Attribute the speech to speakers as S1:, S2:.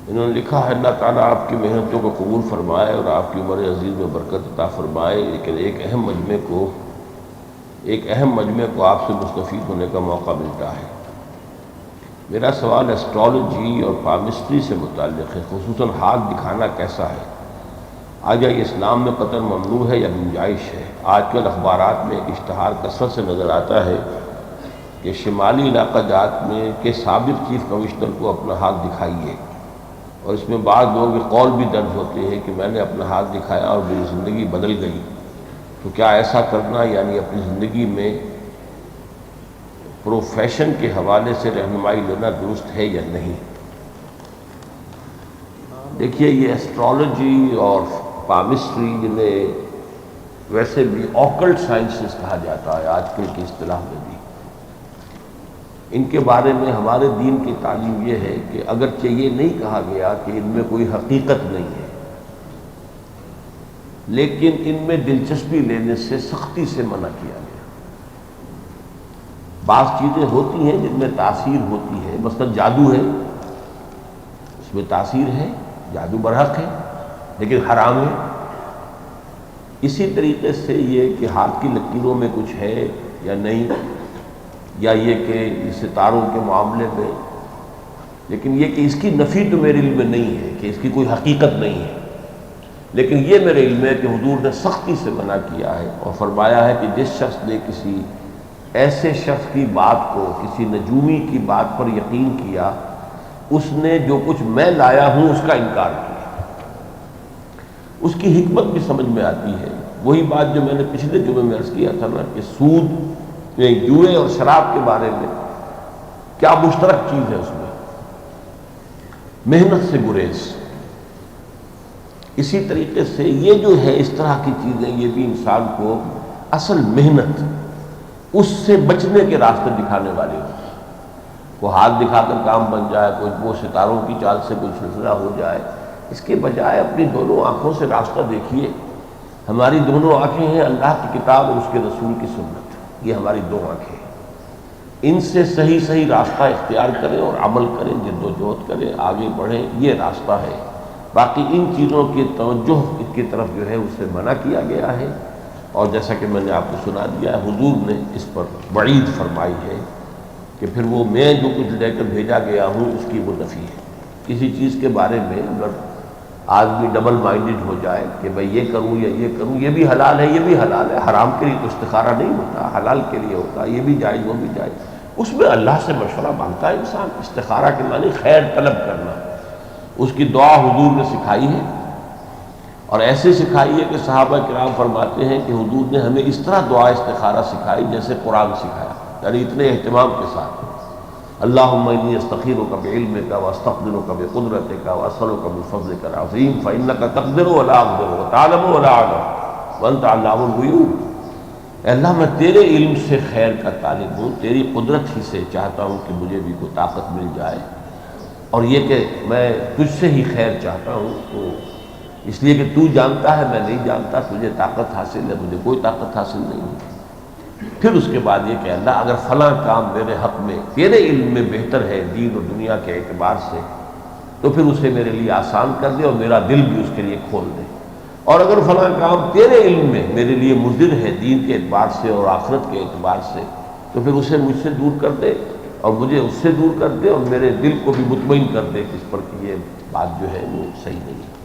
S1: انہوں نے لکھا ہے اللہ تعالیٰ آپ کی محنتوں کو قبول فرمائے اور آپ کی عمر عزیز میں برکت عطا فرمائے، لیکن ایک اہم مجمع کو آپ سے مستفید ہونے کا موقع ملتا ہے۔ میرا سوال ایسٹرالوجی اور پامسٹری سے متعلق ہے، خصوصاً ہاتھ دکھانا کیسا ہے؟ آیا یہ اسلام میں قطعاً ممنوع ہے یا گنجائش ہے؟ آج کل اخبارات میں ایک اشتہار کثرت سے نظر آتا ہے کہ شمالی علاقہ جات میں کے سابق چیف کمشنر کو اپنا ہاتھ دکھائیے، اور اس میں بعض لوگوں کے قول بھی درج ہوتے ہیں کہ میں نے اپنا ہاتھ دکھایا اور میری زندگی بدل گئی۔ تو کیا ایسا کرنا یعنی اپنی زندگی میں پروفیشن کے حوالے سے رہنمائی لینا درست ہے یا نہیں؟ دیکھیے، یہ ایسٹرالوجی اور پامسٹری، جنہیں ویسے بھی آکلٹ سائنسز کہا جاتا ہے آج کل کی اصطلاح میں بھی، ان کے بارے میں ہمارے دین کی تعلیم یہ ہے کہ اگرچہ یہ نہیں کہا گیا کہ ان میں کوئی حقیقت نہیں ہے، لیکن ان میں دلچسپی لینے سے سختی سے منع کیا گیا۔ بعض چیزیں ہوتی ہیں جن میں تاثیر ہوتی ہے، مثلا جادو ہے، اس میں تاثیر ہے، جادو برحق ہے، لیکن حرام ہے۔ اسی طریقے سے یہ کہ ہاتھ کی لکیروں میں کچھ ہے یا نہیں، یا یہ کہ ستاروں کے معاملے میں، لیکن یہ کہ اس کی نفی تو میرے علم میں نہیں ہے کہ اس کی کوئی حقیقت نہیں ہے، لیکن یہ میرے علم ہے کہ حضور نے سختی سے منع کیا ہے اور فرمایا ہے کہ جس شخص نے کسی ایسے شخص کی بات کو، کسی نجومی کی بات پر یقین کیا، اس نے جو کچھ میں لایا ہوں اس کا انکار کیا۔ اس کی حکمت بھی سمجھ میں آتی ہے، وہی بات جو میں نے پچھلے جمعے میں عرض کیا تھا نا کہ سود، جوئے اور شراب کے بارے میں کیا مشترک چیز ہے، اس میں محنت سے گریز۔ اسی طریقے سے یہ جو ہے اس طرح کی چیزیں، یہ بھی انسان کو اصل محنت، اس سے بچنے کے راستے دکھانے والی ہوتی ہے۔ وہ ہاتھ دکھا کر کام بن جائے، کوئی وہ ستاروں کی چال سے کوئی سلسلہ ہو جائے، اس کے بجائے اپنی دونوں آنکھوں سے راستہ دیکھیے۔ ہماری دونوں آنکھیں ہیں اللہ کی کتاب اور اس کے رسول کی سنت، یہ ہماری دو آنکھیں ہیں، ان سے صحیح راستہ اختیار کریں اور عمل کریں، جد و جہد کریں، آگے بڑھیں، یہ راستہ ہے۔ باقی ان چیزوں کی توجہ کی طرف جو ہے اس سے منع کیا گیا ہے، اور جیسا کہ میں نے آپ کو سنا دیا ہے، حضور نے اس پر وعید فرمائی ہے کہ پھر وہ میں جو کچھ لے کر بھیجا گیا ہوں اس کی وہ نفی ہے۔ کسی چیز کے بارے میں اگر آدمی ڈبل مائنڈڈ ہو جائے کہ میں یہ کروں یا یہ کروں، یہ بھی حلال ہے، یہ بھی حلال ہے، حرام کے لیے تو استخارہ نہیں ہوتا، حلال کے لیے ہوتا، یہ بھی جائز وہ بھی جائز، اس میں اللہ سے مشورہ مانگتا ہے انسان۔ استخارہ کے معنی خیر طلب کرنا، اس کی دعا حضور نے سکھائی ہے، اور ایسے سکھائی ہے کہ صحابہ کرام فرماتے ہیں کہ حضور نے ہمیں اس طرح دعا استخارہ سکھائی جیسے قرآن سکھایا، یعنی اتنے اہتمام کے ساتھ۔ اللہم انی استخیرک بعلمک واستقدرک بقدرتک واسألک من فضلک العظیم فإنک تقدر ولا اقدر وتعلم ولا اعلم وانت علام الغیوب۔ اے اللہ، میں تیرے علم سے خیر کا طالب ہوں، تیری قدرت ہی سے چاہتا ہوں کہ مجھے بھی کوئی طاقت مل جائے، اور یہ کہ میں تجھ سے ہی خیر چاہتا ہوں، تو اس لیے کہ تو جانتا ہے میں نہیں جانتا، تجھے طاقت حاصل ہے، مجھے کوئی طاقت حاصل نہیں ہے۔ پھر اس کے بعد یہ کہ اللہ اگر فلاں کام میرے حق میں تیرے علم میں بہتر ہے دین اور دنیا کے اعتبار سے، تو پھر اسے میرے لیے آسان کر دے اور میرا دل بھی اس کے لیے کھول دے، اور اگر فلاں کام تیرے علم میں میرے لیے مضر ہے دین کے اعتبار سے اور آخرت کے اعتبار سے، تو پھر اسے مجھ سے دور کر دے اور مجھے اس سے دور کر دے، اور میرے دل کو بھی مطمئن کر دے کہ اس پر کہ یہ بات جو ہے وہ صحیح نہیں ہے۔